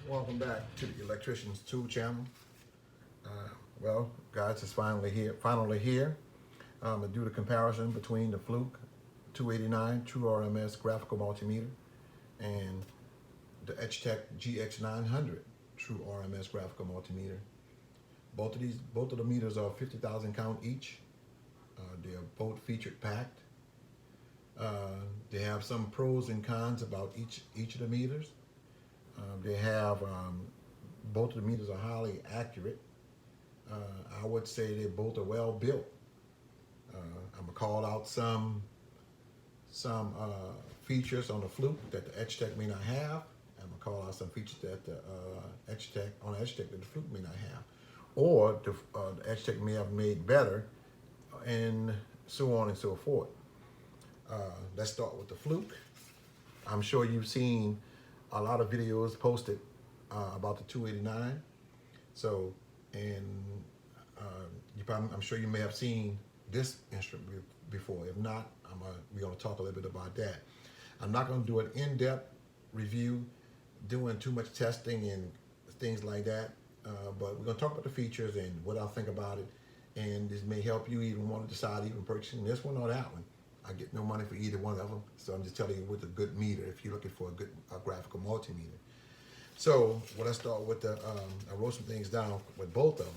Welcome back to the Electrician's Tool Channel. Well, guys, it's finally here. To do the comparison between the Fluke 289 True RMS Graphical Multimeter and the EXTECH GX900 True RMS Graphical Multimeter. Both of the meters are 50,000 count each. They are both featured packed. They have some pros and cons about each of the meters. They have both of the meters are highly accurate. I would say they both are well built. I'm gonna call out some features on the Fluke that the EXTECH may not have. I'm gonna call out some features that the EXTECH that the Fluke may not have, or the EXTECH may have made better, and so on and so forth. Let's start with the Fluke. I'm sure you've seen a lot of videos posted about the 289. So, and I'm sure you may have seen this instrument before. If not, we're going to talk a little bit about that. I'm not going to do an in-depth review, doing too much testing and things like that. But we're going to talk about the features and what I think about it. And this may help you even want to decide even purchasing this one or that one. I get no money for either one of them, so I'm just telling you with a good meter if you're looking for a good graphical multimeter. So, well, let's start with the, I wrote some things down with both of them.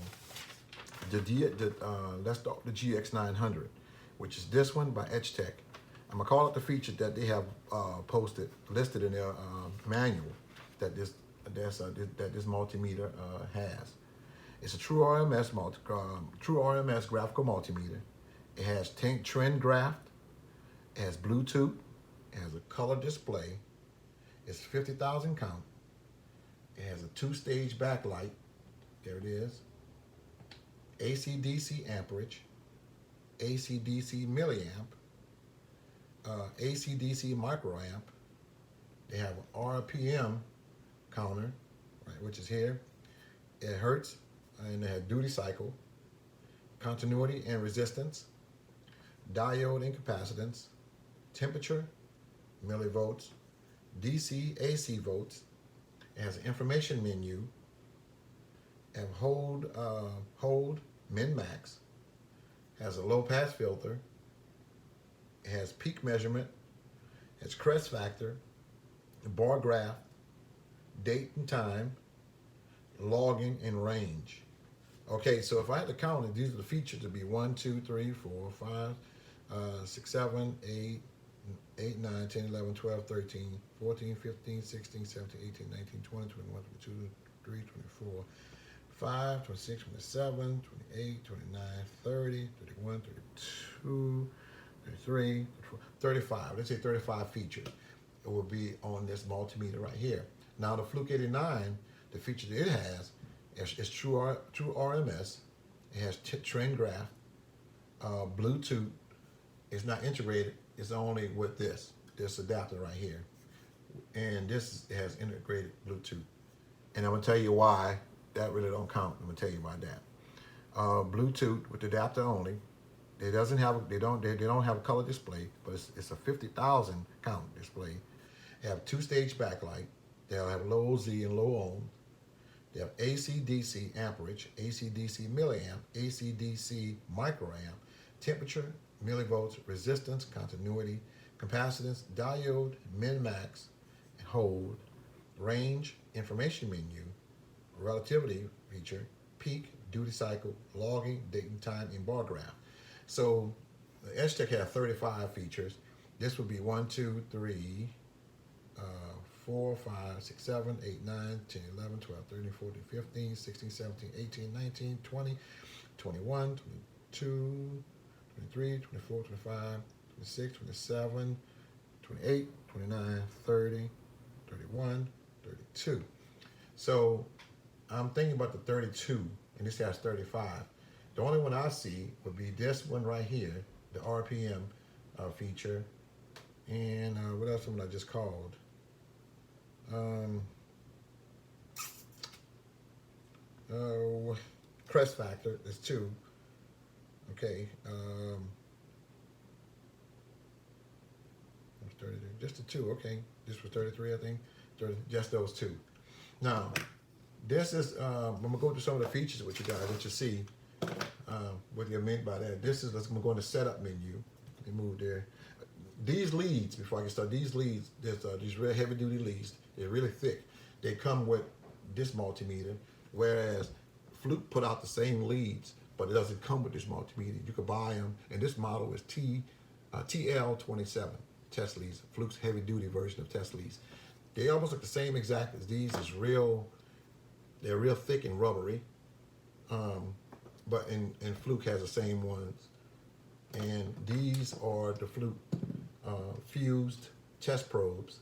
Let's start with the GX900, which is this one by EXTECH. I'm gonna call it the feature that they have listed in their manual that this multimeter has. It's a true RMS graphical multimeter. It has trend graph. It has Bluetooth, it has a color display, it's 50,000 count, it has a 2-stage backlight, there it is, AC-DC amperage, AC-DC milliamp, AC-DC microamp. They have an RPM counter, right, which is here, it hertz, and they have duty cycle, continuity and resistance, diode and capacitance, temperature, millivolts, DC, AC volts. It has an information menu, and hold, min max, has a low pass filter, it has peak measurement, it has crest factor, bar graph, date and time, logging, and range. Okay, so if I had to count it, these are the features to be 1, 2, 3, 4, 5, 6, 7, 8, 9, 10, 11, 12, 13, 14, 15, 16, 17, 18, 19, 20, 21, 22, 23, 24, 5, 26, 27, 28, 29, 30, 31, 32, 33, 35. Let's say 35 features. It will be on this multimeter right here. Now the Fluke 89, the feature that it has is true RMS. It has trend graph, Bluetooth. It's not integrated. It's only with this adapter right here. And this has integrated Bluetooth. And I'm gonna tell you why that really don't count. I'm gonna tell you about that. Bluetooth with the adapter only. They don't have a color display, but it's a 50,000 count display. They have 2-stage backlight. They'll have low Z and low ohm. They have AC-DC amperage, AC-DC milliamp, AC-DC microamp, temperature, millivolts, resistance, continuity, capacitance, diode, min-max, hold, range, information menu, relativity feature, peak, duty cycle, logging, date and time, and bar graph. So the EXTECH has 35 features. This would be 1, 2, 3, 4, 5, 6, 7, 8, 9, 10, 11, 12, 13, 14, 15, 16, 17, 18, 19, 20, 21, 22, 23, 24, 25, 26, 27, 28, 29, 30, 31, 32. So I'm thinking about the 32, and this has 35. The only one I see would be this one right here, the RPM feature, and what else would I just called? Crest factor is 2. Okay. 32, just the 2. Okay, this was 33, I think. 30, just those 2. Now, this is, I'm gonna go through some of the features with you guys that you see, what you meant by that. This is, I'm gonna go in the setup menu. Let me move there. These leads, before I get started, these leads, there's these real heavy duty leads. They're really thick. They come with this multimeter, whereas Fluke put out the same leads, but it doesn't come with this multimeter. You can buy them, and this model is TL27 test leads, Fluke's heavy duty version of test leads. They almost look the same exact as these. They're real thick and rubbery, but and Fluke has the same ones. And these are the Fluke fused test probes.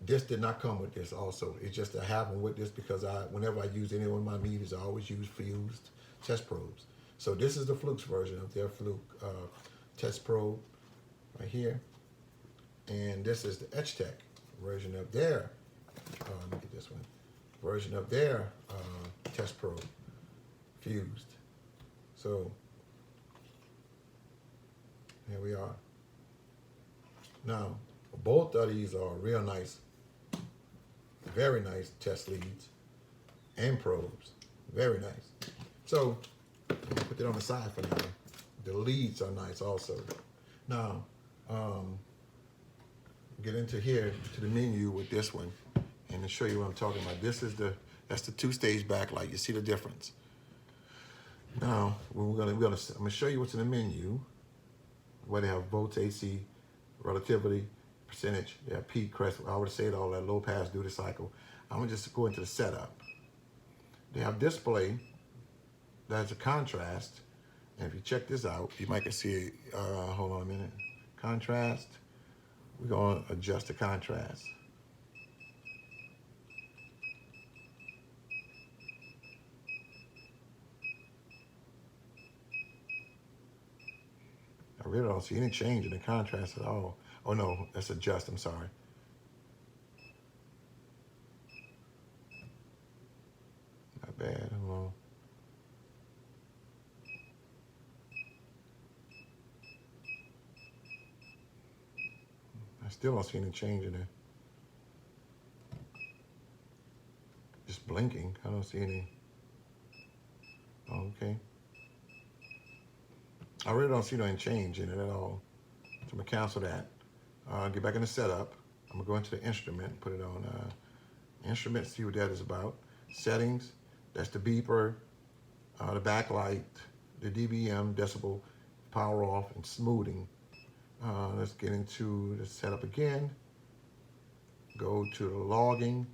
This did not come with this also. It's just I have them with this because whenever I use any one of my meters, I always use fused test probes. So this is the Fluke's version of their Fluke test probe right here. And this is the EXTECH version of their, let me get this one, version of their test probe, fused. So here we are. Now, both of these are real nice, very nice test leads and probes. Very nice. So, I'm gonna put that on the side for now. The leads are nice also. Now, get into here to the menu with this one and to show you what I'm talking about. That's the two-stage backlight. You see the difference. Now, I'm gonna show you what's in the menu, where they have volts, AC, relativity, percentage, they have peak, crest, I already said all that, low pass, duty cycle. I'm gonna just go into the setup. They have display, that's a contrast, and if you check this out, you might can see, hold on a minute, contrast, we're gonna adjust the contrast. I really don't see any change in the contrast at all. Oh no, that's adjust, I'm sorry. Not bad, hold on. I still don't see any change in it. Just blinking, I don't see any. Oh, okay. I really don't see no change in it at all. So I'm gonna cancel that. Get back in the setup. I'm gonna go into the instrument, put it on instrument, see what that is about. Settings, that's the beeper, the backlight, the dBm, decibel, power off, and smoothing. Let's get into the setup again. Go to the logging.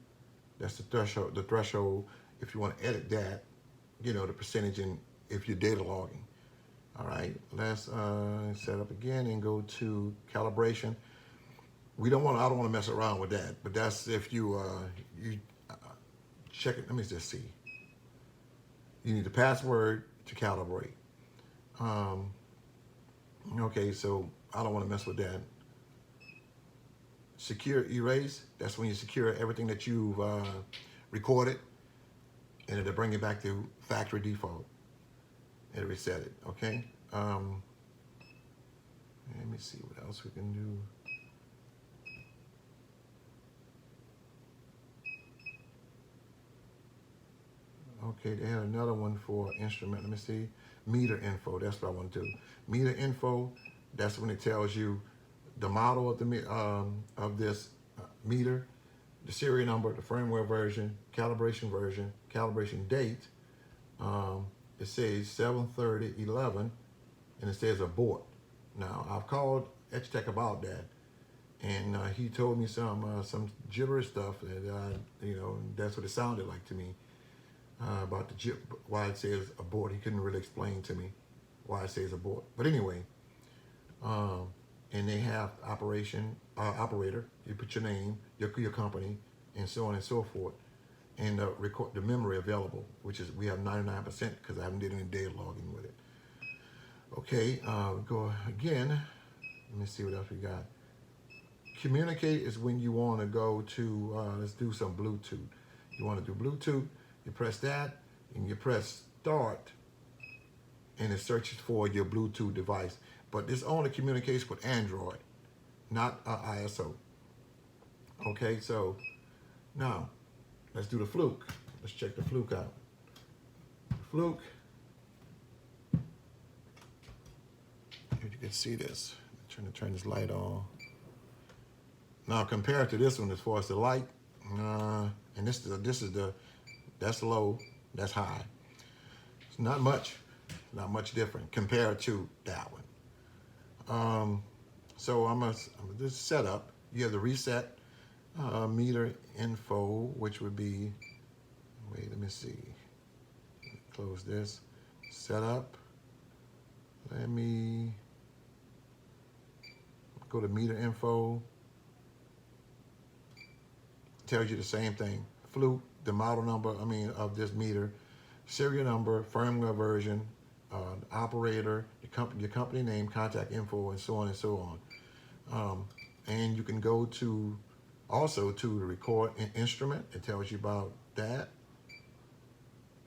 That's the threshold. If you want to edit that, you know, the percentage in if you're data logging. All right, let's set up again and go to calibration. I don't want to mess around with that, but that's if you check it. Let me just see. You need the password to calibrate. Okay, so I don't want to mess with that. Secure erase, that's when you secure everything that you've recorded, and it'll bring it back to factory default. It'll reset it, okay? Let me see what else we can do. Okay, they have another one for instrument. Let me see. Meter info, that's what I want to do. Meter info, that's when it tells you the model of the this meter, the serial number, the firmware version, calibration date. It says 7/30/11, and it says abort. Now I've called EXTECH about that, and he told me some gibberish stuff that you know, that's what it sounded like to me about why it says abort. He couldn't really explain to me why it says abort. But anyway, and they have operator. You put your name, your company, and so on and so forth, and record the memory available, which is we have 99% because I haven't did any data logging with it. Okay, go again. Let me see what else we got. Communicate is when you want to go to, let's do some Bluetooth. You want to do Bluetooth, you press that, and you press start, and it searches for your Bluetooth device. But this only communicates with Android, not ISO. Okay, so now let's do the Fluke. Let's check the Fluke out. Fluke. If you can see this, I'm trying to turn this light on. Now compared to this one, as far as the light, and this is the that's low, that's high. It's not much different compared to that one. So I'm gonna just set up. You have the reset meter info, which would be, wait, let me see. Close this. Set up. Let me go to meter info. Tells you the same thing. Fluke, the model number, of this meter, serial number, firmware version, operator, your company name, contact info, and so on and so on. And you can go to also to the record instrument. It tells you about that.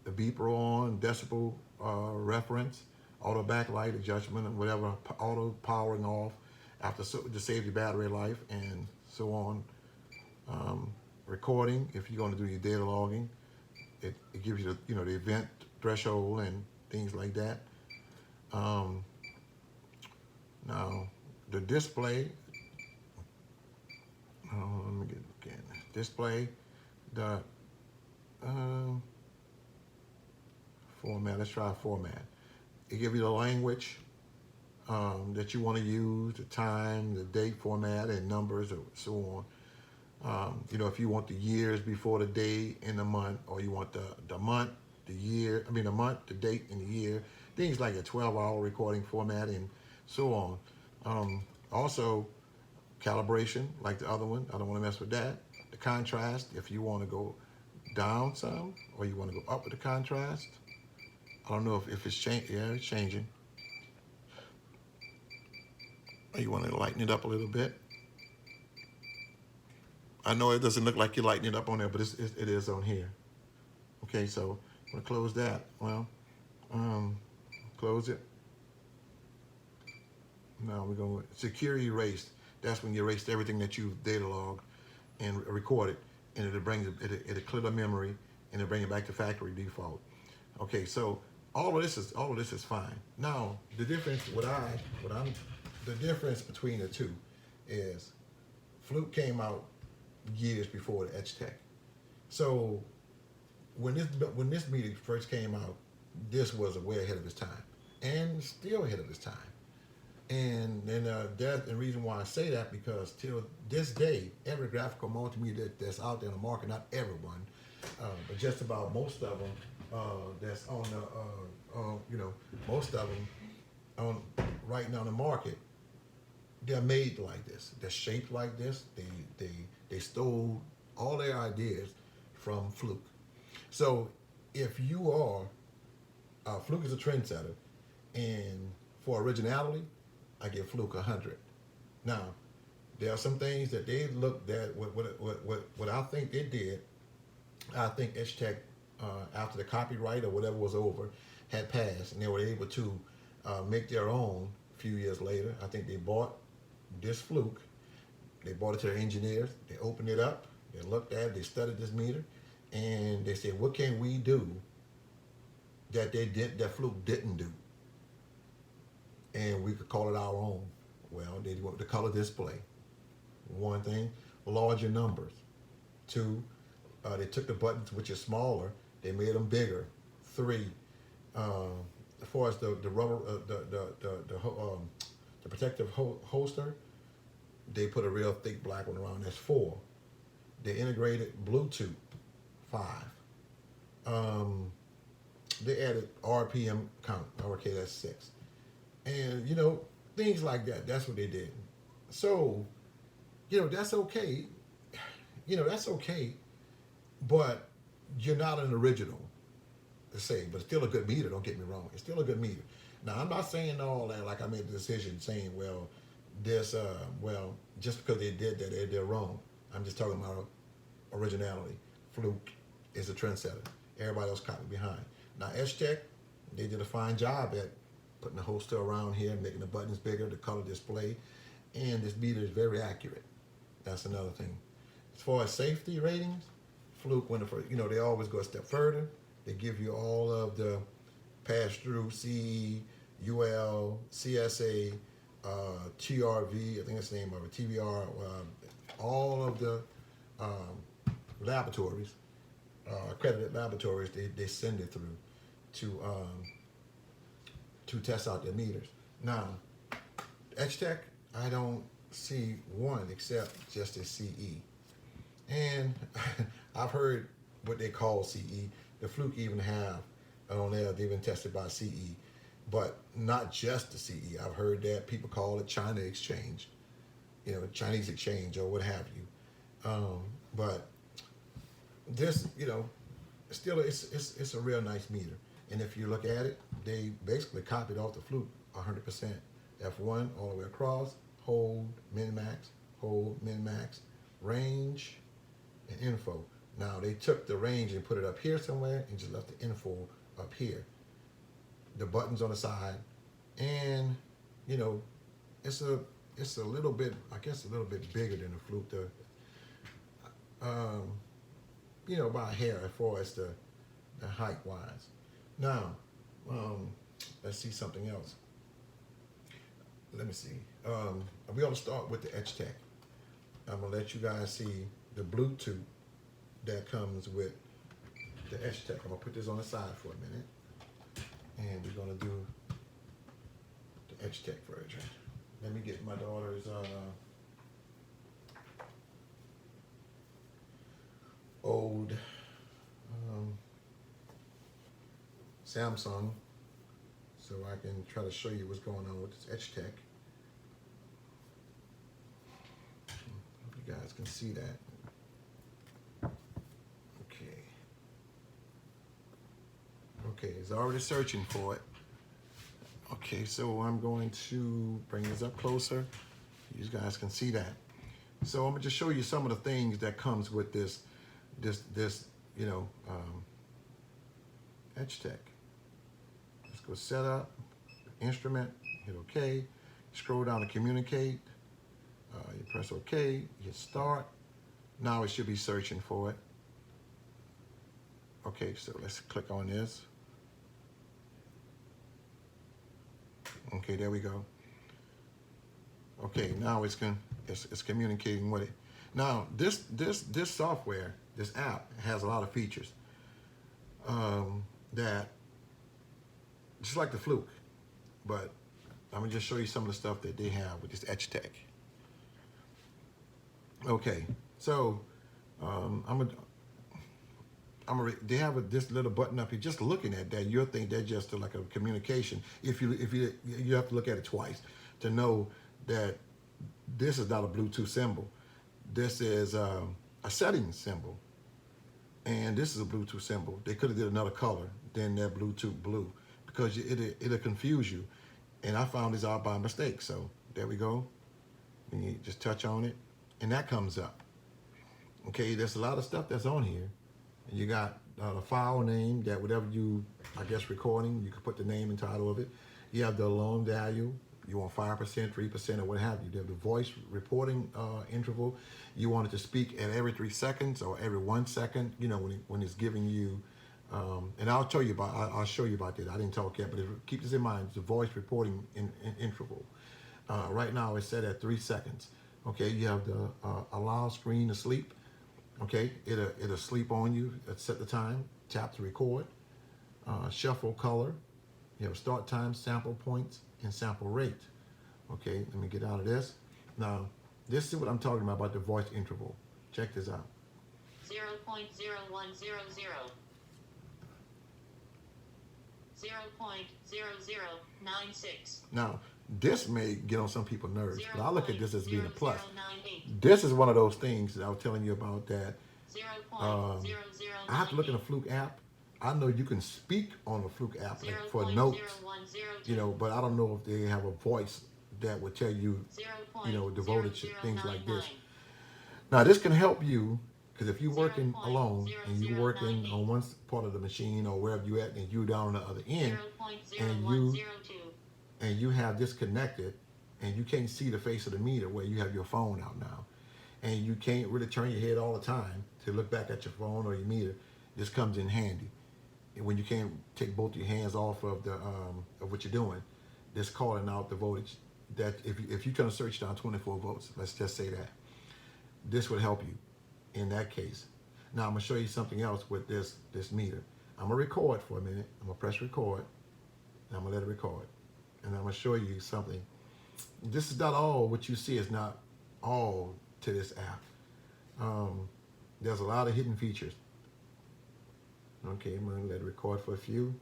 The beeper on, decibel reference, auto backlight adjustment, and whatever, auto powering off after to save your battery life, and so on. Recording, if you're going to do your data logging, it gives you the event threshold and things like that. Now the display. Let me get again. Display the format. Let's try format. It gives you the language that you want to use, the time, the date format, and numbers, and so on. If you want the years before the day and the month, or you want the month, the year, the month, the date, and the year, things like a 12-hour recording format, and so on. Also, calibration, like the other one. I don't want to mess with that. The contrast, if you want to go down some, or you want to go up with the contrast. I don't know if it's changing. Yeah, it's changing. Or you want to lighten it up a little bit. I know it doesn't look like you're lighting it up on there, but it is on here. Okay, so I'm gonna close that. Well, close it. Now we're going to secure erase. That's when you erased everything that you've data logged and recorded, and it'll clear the memory, and it'll bring it back to factory default. Okay, so all of this is fine. Now the difference, the difference between the two is Fluke came out years before the EXTECH. So when this meter first came out, this was way ahead of its time, and still ahead of its time. And then the reason why I say that, because till this day, every graphical multimeter that's out there in the market, not everyone, but just about most of them that's on the most of them on right now in the market, they're made like this. They're shaped like this. They stole all their ideas from Fluke. So if you are, Fluke is a trendsetter, and for originality, I give Fluke 100. Now, there are some things that they looked at. What I think they did, I think EXTECH, after the copyright or whatever was over, had passed, and they were able to make their own a few years later. I think they bought this Fluke. They bought it to their engineers. They opened it up. They looked at it. They studied this meter, and they said, "What can we do that Fluke didn't do? And we could call it our own." Well, they went with the color display. One thing, larger numbers. Two, they took the buttons, which are smaller, they made them bigger. Three, as far as the rubber, the protective holster, they put a real thick black one around. That's 4. They integrated Bluetooth. 5. They added RPM count. Okay, that's 6. And things like that. That's what they did. So, that's okay. That's okay. But you're not an original, to say. But it's still a good meter. Don't get me wrong. It's still a good meter. Now, I'm not saying all that like I made the decision saying, well, just because they did that, they're wrong. I'm just talking about originality. Fluke is a trendsetter. Everybody else copied behind. Now, EXTECH, they did a fine job at putting the holster around here, making the buttons bigger, the color display, and this meter is very accurate. That's another thing. As far as safety ratings, Fluke went for, they always go a step further. They give you all of the pass-through CE, UL, CSA, TRV, I think that's the name of it, TVR, all of the laboratories, accredited laboratories, they send it through to test out their meters. Now, EXTECH, I don't see one except just a CE. And I've heard what they call CE. The Fluke even have on there, they've been tested by CE, but not just the CE. I've heard that people call it China Exchange, Chinese exchange or what have you. But this, still it's a real nice meter. And if you look at it, they basically copied off the Fluke 100%. F1 all the way across, hold, min-max, range, and info. Now they took the range and put it up here somewhere and just left the info up here. The buttons on the side, and it's a little bit, I guess, a little bit bigger than the Fluke. By a hair as far as the height wise. Now, let's see something else. Let me see. We're gonna start with the EXTECH. I'm gonna let you guys see the Bluetooth that comes with the EXTECH. I'm gonna put this on the side for a minute, and we're gonna do the EXTECH version. Let me get my daughter's old Samsung, so I can try to show you what's going on with this EXTECH. You guys can see that. Okay, it's already searching for it. Okay, so I'm going to bring this up closer. You guys can see that. So I'm gonna just show you some of the things that comes with this EXTECH. Let's go setup, instrument, hit OK, scroll down to communicate, you press OK, hit start. Now it should be searching for it. Okay, so let's click on this. Okay, there we go. Okay, now it's communicating with it. Now this software, this app has a lot of features that just like the Fluke, but I'm gonna just show you some of the stuff that they have with this EXTECH. Okay, so they have this little button up here. Just looking at that, you'll think they're just like a communication. If you have to look at it twice to know that this is not a Bluetooth symbol. This is a settings symbol, and this is a Bluetooth symbol. They could have did another color than that Bluetooth blue because it'll confuse you. And I found this out by mistake. So there we go. And you just touch on it, and that comes up. Okay, there's a lot of stuff that's on here. And you got the file name, that whatever you, I guess, recording, you can put the name and title of it. You have the alarm value. You want 5%, 3%, or what have you. You have the voice reporting interval. You want it to speak at every 3 seconds or every 1 second. When it's giving you, and I'll show you about that. I didn't talk yet, but keep this in mind. It's the voice reporting interval. Right now it's set at 3 seconds. Okay, you have the allow screen to sleep. Okay, it'll sleep on you. Set the time. Tap to record. Shuffle color. You have start time, sample points, and sample rate. Okay, let me get out of this. Now, this is what I'm talking about the voice interval. Check this out. 0.0100. 0.0096. Now, this may get on some people's nerves, but I look at this as being a plus. This is one of those things that I was telling you about that. I have to look at the Fluke app. I know you can speak on the Fluke app like for notes, but I don't know if they have a voice that would tell you, devoted to things like this. Now, this can help you because if you're working alone and you're working on one part of the machine or wherever you're at and you're down on the other end and you have this connected and you can't see the face of the meter where you have your phone out now. and you can't really turn your head all the time to look back at your phone or your meter, this comes in handy. And when you can't take both your hands off of the of what you're doing, this calling out the voltage. That if you turn a search down 24 volts, let's just say that, this would help you in that case. Now I'm gonna show you something else with this meter. I'm gonna record for a minute. I'm gonna press record, and I'm gonna let it record, and I'm gonna show you something. This is not all what you see is not all to this app. There's a lot of hidden features. Okay, I'm gonna let it record for a few.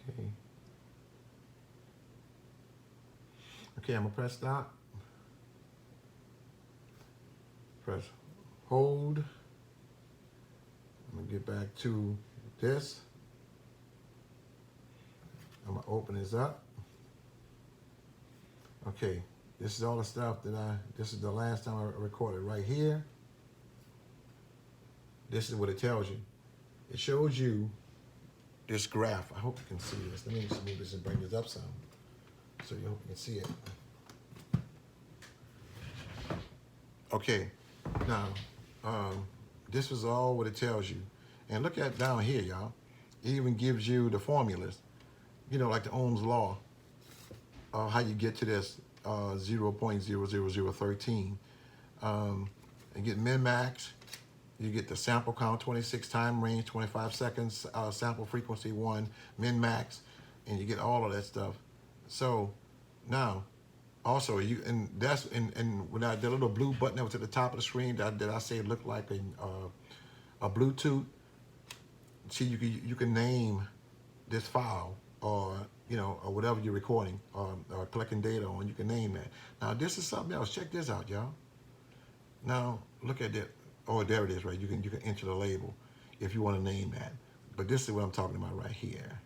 Okay. Okay, I'm gonna press stop. Press hold. I'm gonna get back to this. I'm gonna open this up. Okay, this is all the stuff that this is the last time I recorded right here. This is what it tells you. It shows you this graph. I hope you can see this. Let me just move this and bring this up some, so you hope you can see it. Okay, now, this is all what it tells you. And look at down here, y'all. It even gives you the formulas, you know, like the Ohm's law, how you get to this 0.00013. And get min-max, you get the sample count, 26 time range, 25 seconds, sample frequency 1, min-max, and you get all of that stuff. So now, also, and that's when the little blue button that was at the top of the screen that I say it looked like a Bluetooth. See, you can name this file, or or whatever you're recording or collecting data on. You can name that. Now this is something else. Check this out, y'all. Now look at that. Oh, there it is, right? You can enter the label if you want to name that. But this is what I'm talking about right here.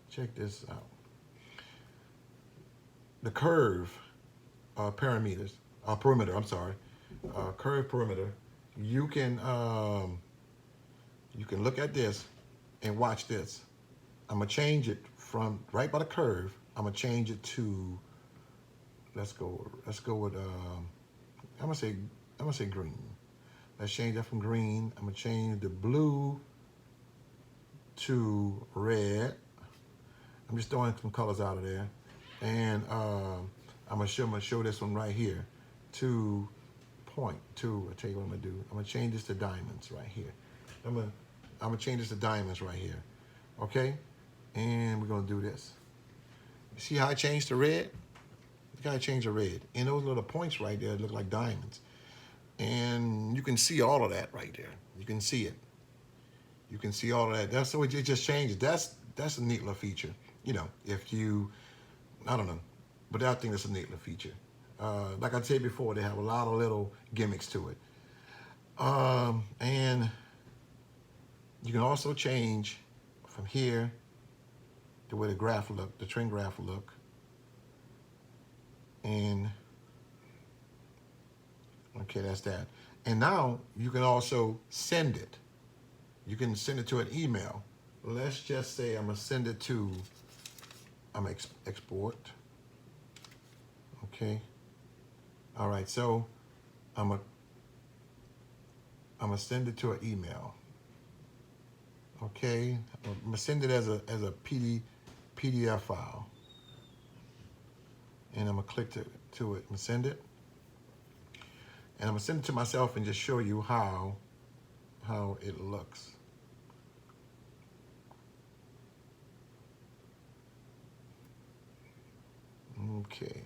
Check this out. The curve perimeter, I'm sorry, curve perimeter. You can look at this and watch this. I'm gonna change it from right by the curve. I'm gonna change it to, let's go with I'm gonna say green. Let's change that from green. I'm gonna change the blue to red. I'm just throwing some colors out of there. And I'm gonna show this one right here to 0.2. I'll tell you what I'm gonna do. I'm gonna change this to diamonds right here. I'm gonna change this to diamonds right here. Okay? And we're gonna do this. You see how I changed to red? Look how I changed to red. And those little points right there look like diamonds. And you can see all of that right there. You can see it. You can see all of that. That's so it just changes. That's a neat little feature. If you, I don't know, but I think that's a neat little feature. Like I said before, they have a lot of little gimmicks to it. And you can also change from here the way the graph look, the trend graph look. And okay, that's that. And now you can also send it. You can send it to an email. Let's just say I'm gonna send it to, I'm gonna export. Okay. All right, so I'm gonna send it to an email. Okay, I'm gonna send it as a PDF file. And I'm gonna click to it and send it. And I'm gonna send it to myself and just show you how it looks. Okay.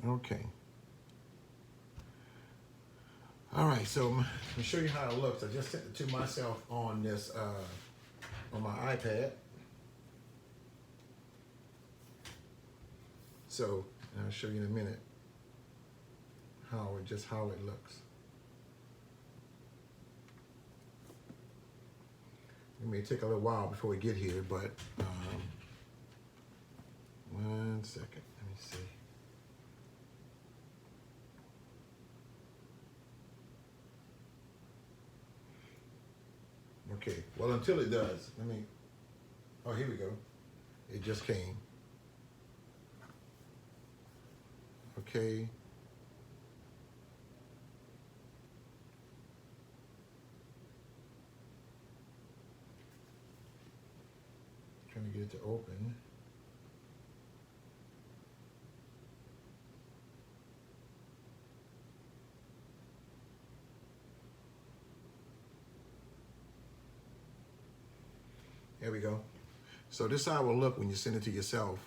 Okay. All right, so I'm gonna show you how it looks. I just sent it to myself on this on my iPad. So I'll show you in a minute how it looks. It may take a little while before we get here, but 1 second. Let me see. Okay. Well, until it does, let me. Oh, here we go. It just came. Okay. Trying to get it to open. There we go. So this is how it will look when you send it to yourself.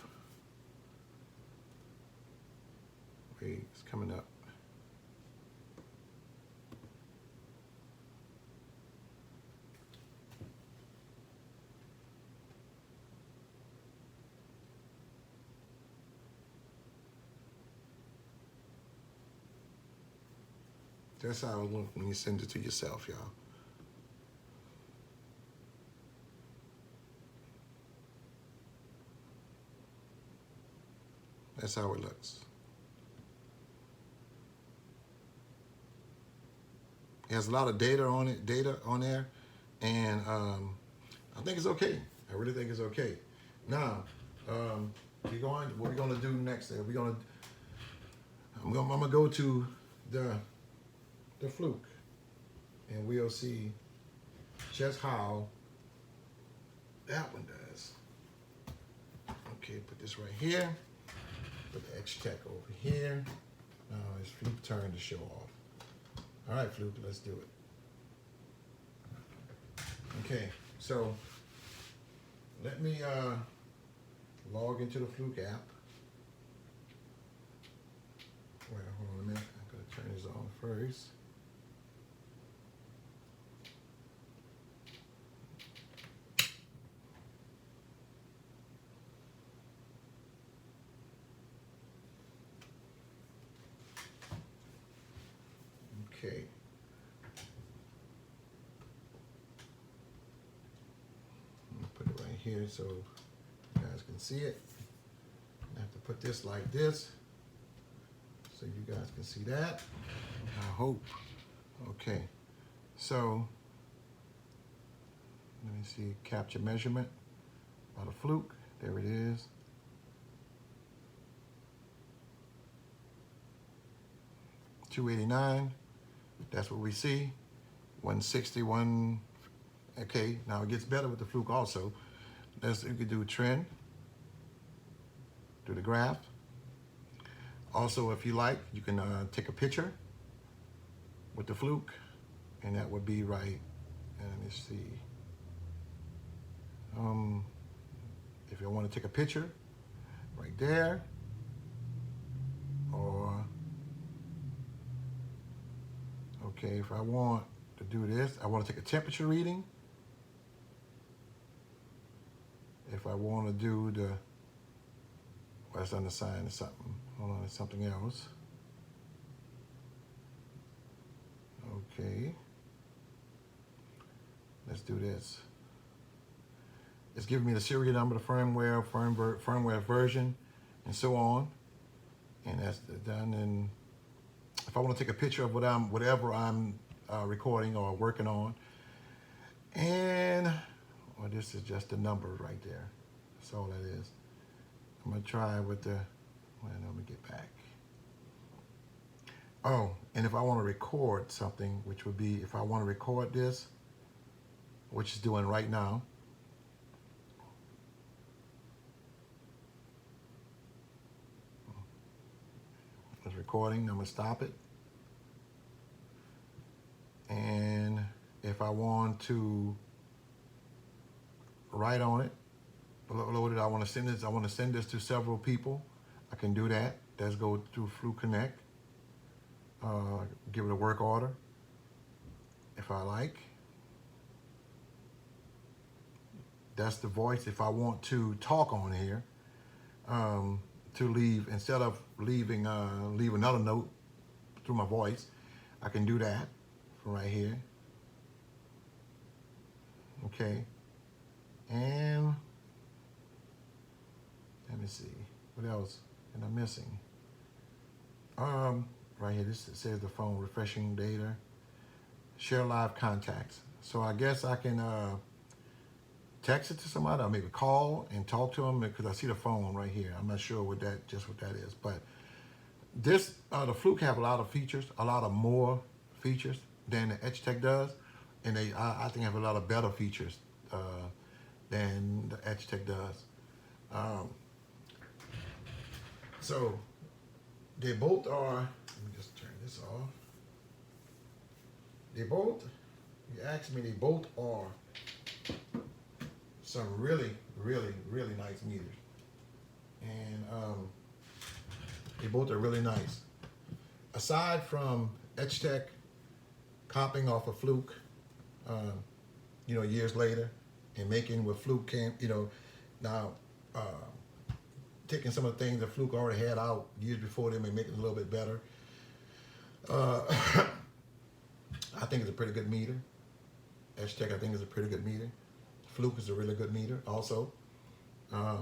Wait, it's coming up. That's how it will look when you send it to yourself, y'all. That's how it looks. It has a lot of data on there, and I think it's okay. I really think it's okay. Now, what we're going to do next? I'm gonna go to the Fluke, and we'll see just how that one does. Okay, put this right here. Put the EXTECH over here. Now it's Fluke's turn to show off. All right, Fluke, let's do it. Okay, so let me log into the Fluke app. Well, hold on a minute. I'm gonna turn this on first. Okay. I'm gonna put it right here so you guys can see it. I have to put this like this so you guys can see that. I hope. Okay. So let me see, capture measurement by the Fluke. There it is. $289. That's what we see. 161. Okay, now it gets better with the Fluke also. You could do trend, do the graph. Also, if you like, you can take a picture with the Fluke, and that would be right. And let me see. If you want to take a picture, right there, or okay, if I want to do this, I want to take a temperature reading. If I want to do the, well, it's undersigned or something. Hold on, it's something else. Okay. Let's do this. It's giving me the serial number, the firmware version, and so on. And that's done. And if I want to take a picture of whatever I'm recording or working on, and well, this is just the number right there. That's all that is. I'm gonna try with the. Well, let me get back. Oh, and if I want to record something, which would be if I want to record this, which is doing right now. It's recording. I'm gonna stop it. And if I want to write on it, load it, I want to send this. I want to send this to several people. I can do that. Let's go through Fluke Connect. Give it a work order if I like. That's the voice. If I want to talk on here, to leave, instead of leave another note through my voice, I can do that from right here. Okay. And let me see. What else am I missing? Right here, this says the phone refreshing data, share live contacts. So I guess I can text it to somebody, or maybe call and talk to them, because I see the phone right here. I'm not sure what that is, but this the Fluke have a lot of features, a lot of more features than the EXTECH does, and I think have a lot of better features than the EXTECH does. So they both are. Let me just turn this off. They both. You ask me, they both are some really, really, really nice meters, and they both are really nice. Aside from EXTECH copying off of Fluke, years later, and making what Fluke came, now taking some of the things that Fluke already had out years before them and making it a little bit better. I think it's a pretty good meter. EXTECH, I think, is a pretty good meter. Fluke is a really good meter also. Let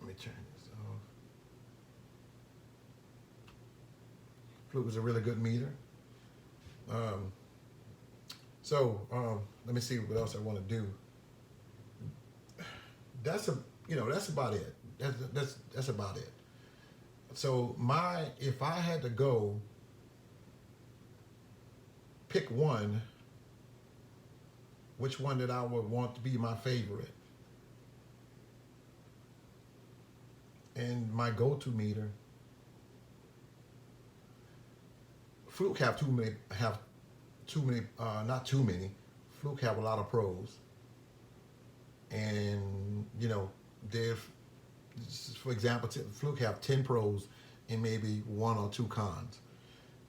me turn this off. Fluke is a really good meter. Let me see what else I want to do. That's about it. That's about it. So if I had to go pick one, which one that I would want to be my favorite, and my go-to meter, Fluke have too many. Not too many. Fluke have a lot of pros, and for example, Fluke have 10 pros and maybe 1 or 2 cons.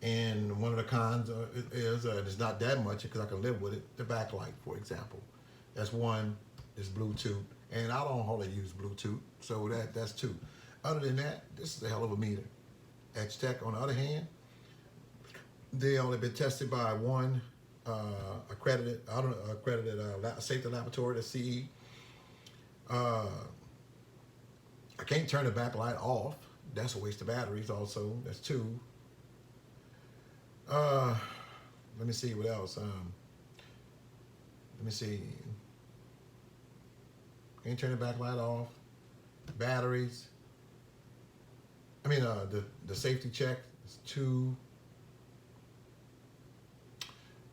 And one of the cons is it's not that much because I can live with it. The backlight, for example, that's one. Is Bluetooth, and I don't hardly use Bluetooth, so that's 2. Other than that, this is a hell of a meter. EXTECH, on the other hand, they only been tested by one accredited safety laboratory, the CE. I can't turn the backlight off. That's a waste of batteries. Also, that's 2. Let me see what else. Let me see. Can't turn the backlight off. Batteries. I mean, the safety check is 2.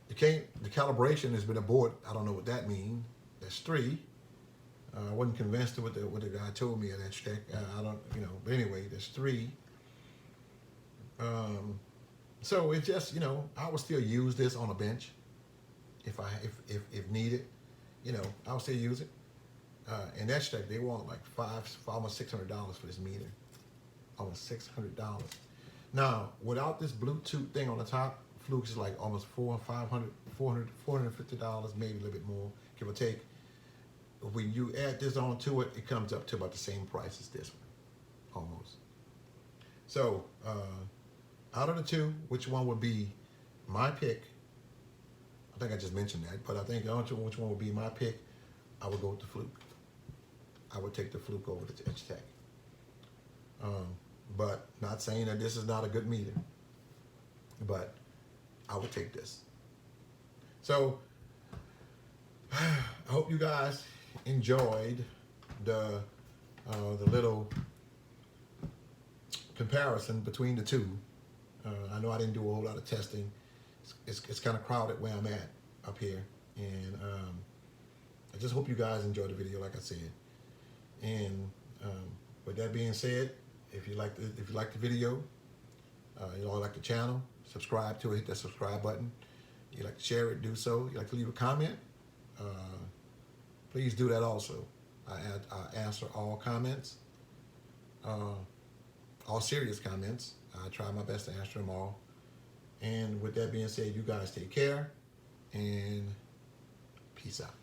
The calibration has been abort. I don't know what that means. That's 3. I wasn't convinced of what the guy told me at that check. I don't, but anyway, that's 3. So it's just, I would still use this on a bench if needed. I would still use it. And that check, they want like almost $600 for this meter. Almost $600. Now, without this Bluetooth thing on the top, Fluke is like almost $450, maybe a little bit more, give or take. When you add this on to it, it comes up to about the same price as this one, almost. So, out of the 2, which one would be my pick? I think I just mentioned that, but I think which one would be my pick? I would go with the Fluke. I would take the Fluke over the EXTECH. But not saying that this is not a good meter, but I would take this. So I hope you guys enjoyed the little comparison between the 2. I know I didn't do a whole lot of testing. It's kind of crowded where I'm at up here, and I just hope you guys enjoyed the video, like I said. And with that being said, if you like the video, like the channel, subscribe to it. Hit that subscribe button. You like to share it, do so. You like to leave a comment, please do that also. I answer all comments, all serious comments. I try my best to answer them all. And with that being said, you guys take care and peace out.